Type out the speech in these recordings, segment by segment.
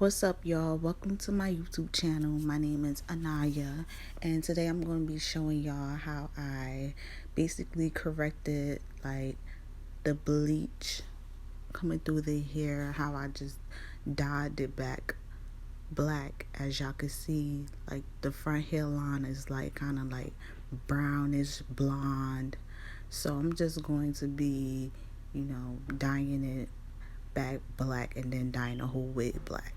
What's up, y'all? Welcome to my YouTube channel. My name is Aniyah, and today I'm going to be showing y'all how I basically corrected like the bleach coming through the hair, how I just dyed it back black. As y'all can see, like the front hairline is like kind of like brownish blonde, so I'm just going to be dyeing it back black and then dyeing the whole wig black.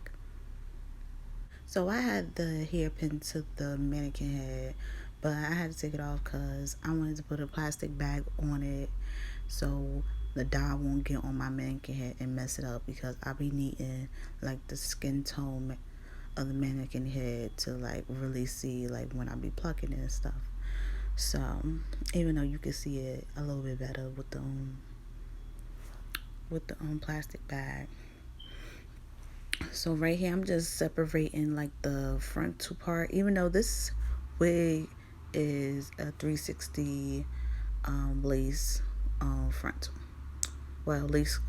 So I had the hairpin to the mannequin head, but I had to take it off because I wanted to put a plastic bag on it so the dye won't get on my mannequin head and mess it up, because I be needing like the skin tone of the mannequin head to like really see like when I be plucking it and stuff. So even though you can see it a little bit better with the plastic bag. So right here I'm just separating like the front two part, even though this wig is a 360 lace front, well lace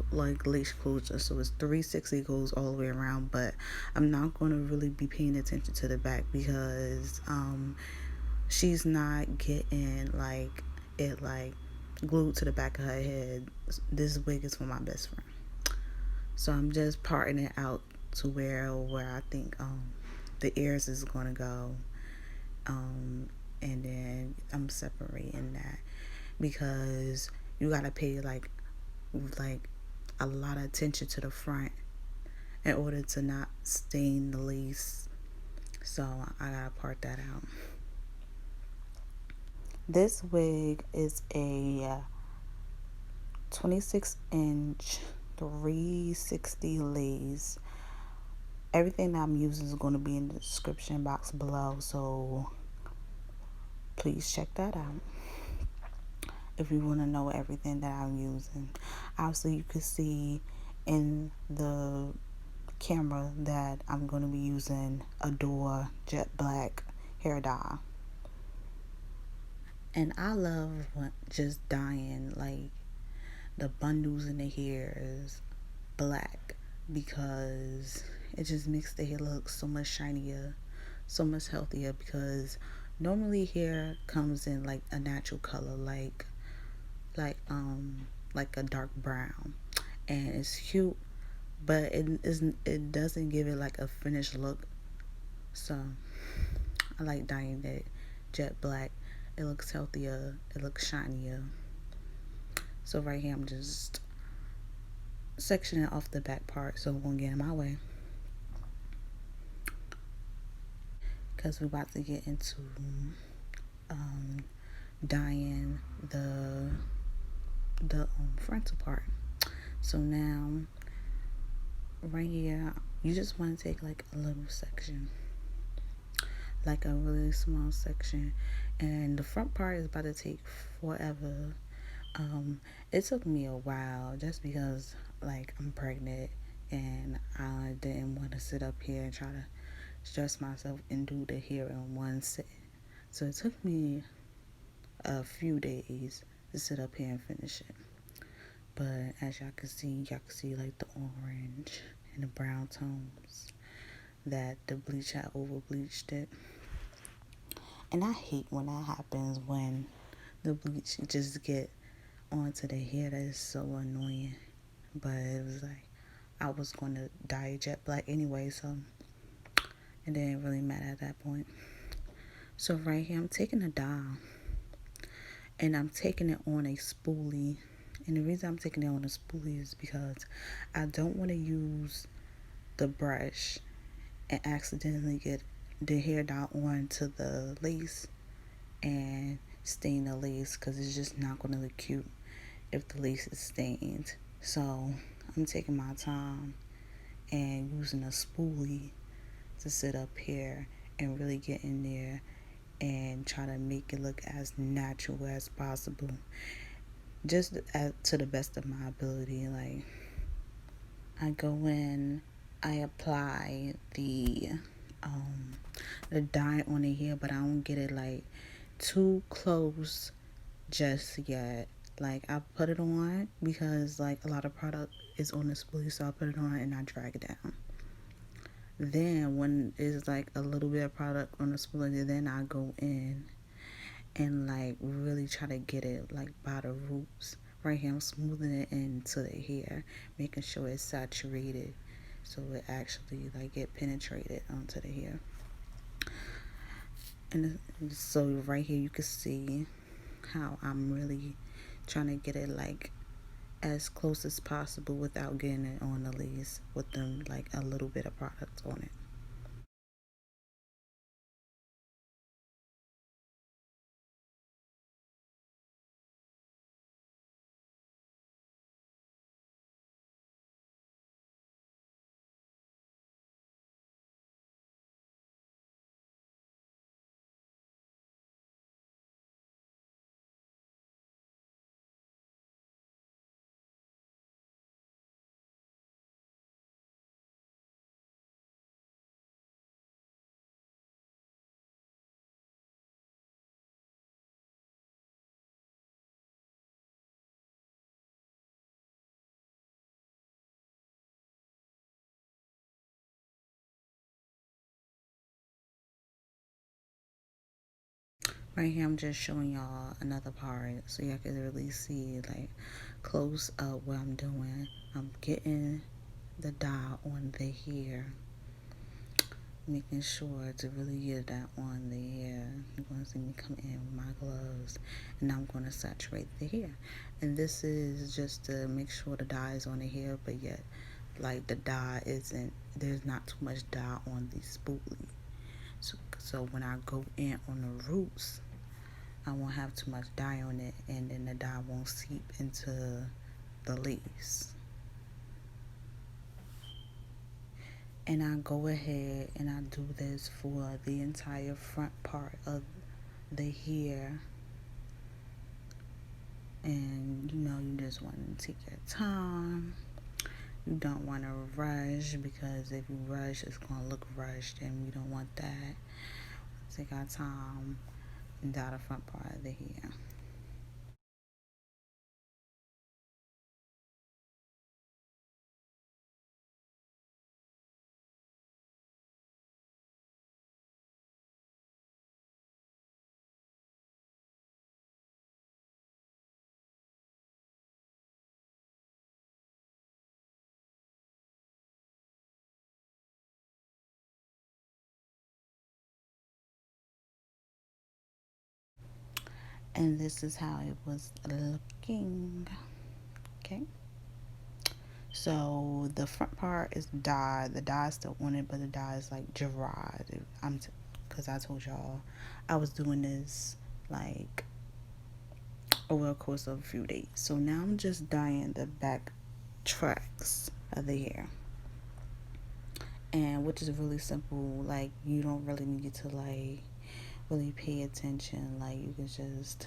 closure, so it's 360, goes all the way around, but I'm not going to really be paying attention to the back because she's not getting like it like glued to the back of her head. This wig is for my best friend, so I'm just parting it out to where I think the ears is gonna go, and then I'm separating that because you gotta pay like a lot of attention to the front in order to not stain the lace. So I gotta part that out. This wig is a 26-inch 360 lace. Everything that I'm using is going to be in the description box below, so please check that out if you want to know everything that I'm using. Obviously, you can see in the camera that I'm going to be using Adore Jet Black hair dye. And I love just dyeing like the bundles in the hairs black, because it just makes the hair look so much shinier, so much healthier, because normally hair comes in like a natural color, like a dark brown, and it's cute, but it doesn't give it like a finished look. So I like dyeing it jet black. It looks healthier, it looks shinier. So right here I'm just sectioning off the back part so it won't get in my way, because we're about to get into dyeing the frontal part. So now right here you just want to take like a little section, like a really small section, and the front part is about to take forever. It took me a while just because like I'm pregnant and I didn't want to sit up here and try to stress myself and do the hair in one sit. So it took me a few days to sit up here and finish it. But as y'all can see like the orange and the brown tones that the bleach had over bleached it. And I hate when that happens, when the bleach just get onto the hair. That is so annoying. But it was like I was going to dye jet black anyway, so it didn't really matter at that point. So right here I'm taking a dye and I'm taking it on a spoolie. And the reason I'm taking it on a spoolie is because I don't want to use the brush and accidentally get the hair dye onto the lace and stain the lace, because it's just not going to look cute if the lace is stained. So I'm taking my time and using a spoolie to sit up here and really get in there and try to make it look as natural as possible, just to the best of my ability. Like, I go in, I apply the dye on the hair, but I don't get it like too close just yet. Like, I put it on because like a lot of product is on the spoolie, so I put it on and I drag it down. Then when it's like a little bit of product on the spoolie, then I go in and like really try to get it like by the roots. Right here I'm smoothing it into the hair, making sure it's saturated so it actually like get penetrated onto the hair. And so right here you can see how I'm really trying to get it like as close as possible without getting it on the leaves with them like a little bit of product on it. Right here I'm just showing y'all another part so y'all can really see like close up what I'm doing. I'm getting the dye on the hair, making sure to really get that on the hair. You're going to see me come in with my gloves and I'm going to saturate the hair. And this is just to make sure the dye is on the hair, but yet like the dye isn't, there's not too much dye on the spoolie. So when I go in on the roots, I won't have too much dye on it, and then the dye won't seep into the lace. And I go ahead and I do this for the entire front part of the hair. And you know, you just want to take your time. You don't want to rush, because if you rush, it's going to look rushed, and we don't want that. Take our time and dye the front part of the hair. And this is how it was looking. Okay. So the front part is dyed. The dye is still on it, but the dye is like dried. Because I told y'all I was doing this like over the course of a few days. So now I'm just dyeing the back tracks of the hair, and which is really simple. Like you don't really need to like really pay attention. Like you can just,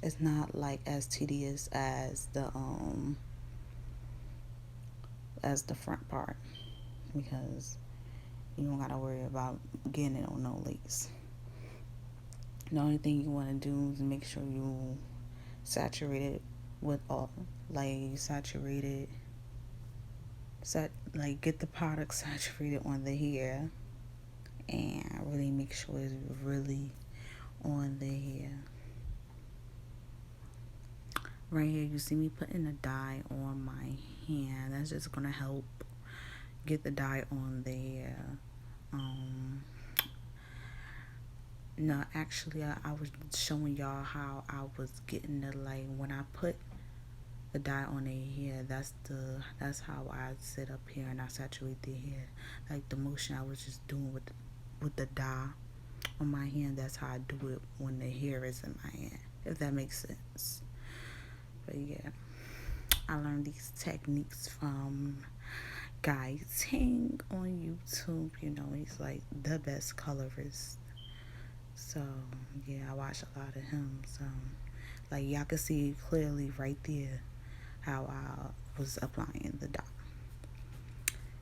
it's not like as tedious as the front part, because you don't gotta worry about getting it on no lace. The only thing you want to do is make sure you saturate it with all, like saturate it, like get the product saturated on the hair, and really make sure it's really on the hair. Right here, you see me putting the dye on my hand. That's just gonna help get the dye on the hair. No, actually, I was showing y'all how I was getting the, like when I put the dye on the hair. That's how I sit up here and I saturate the hair. Like the motion I was just doing with the dye on my hand. That's how I do it when the hair is in my hand. If that makes sense. But yeah, I learned these techniques from Guy Ting on YouTube. You know, he's like the best colorist. So yeah, I watch a lot of him. So like y'all can see clearly right there how I was applying the dye.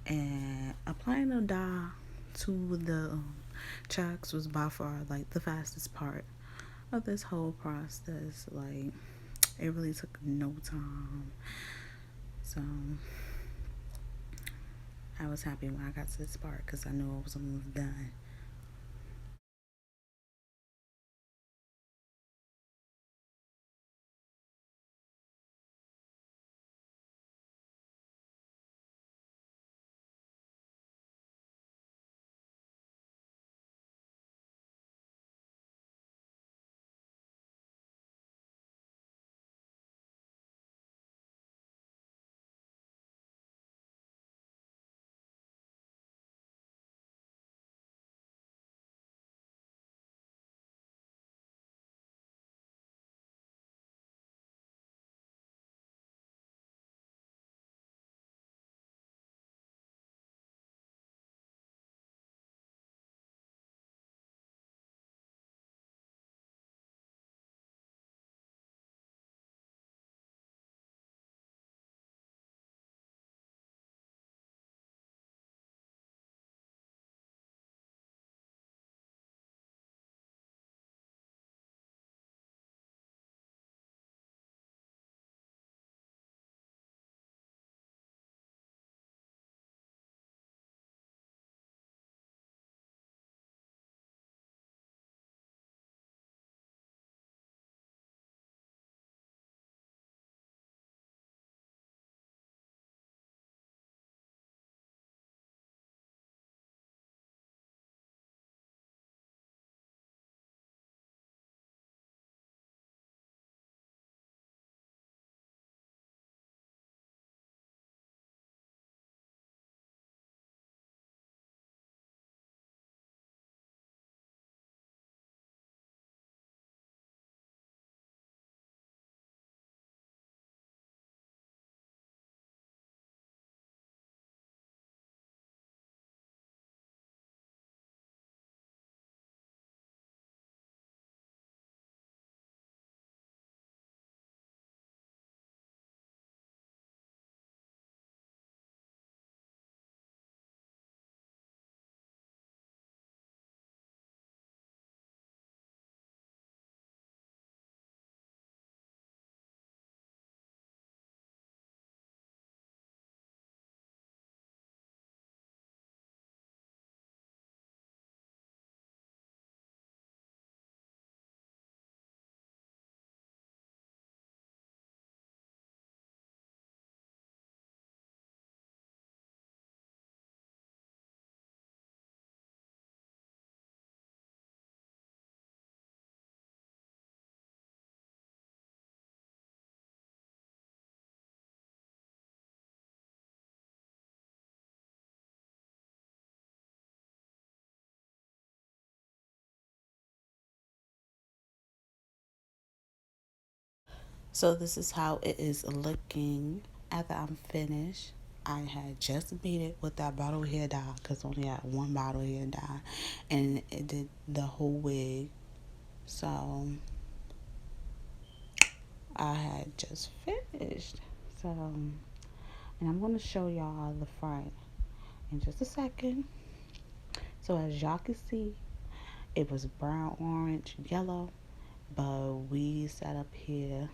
And applying the dye to the tracks was by far like the fastest part of this whole process. Like it really took no time. So I was happy when I got to this part because I knew I was almost done. So this is how it is looking after I'm finished. I had just beat it with that bottle hair dye because I only had one bottle hair dye, and it did the whole wig. So I had just finished. So, and I'm going to show y'all the front in just a second. So as y'all can see, it was brown, orange, yellow, but we sat up here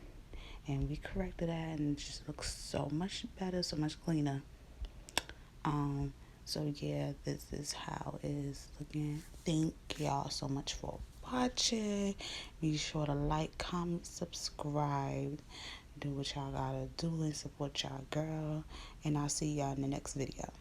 and we corrected that, and it just looks so much better, so much cleaner. Um, so yeah, this is how it is looking. Thank y'all so much for watching. Be sure to like, comment, subscribe, do what y'all gotta do and support y'all girl. And I'll see y'all in the next video.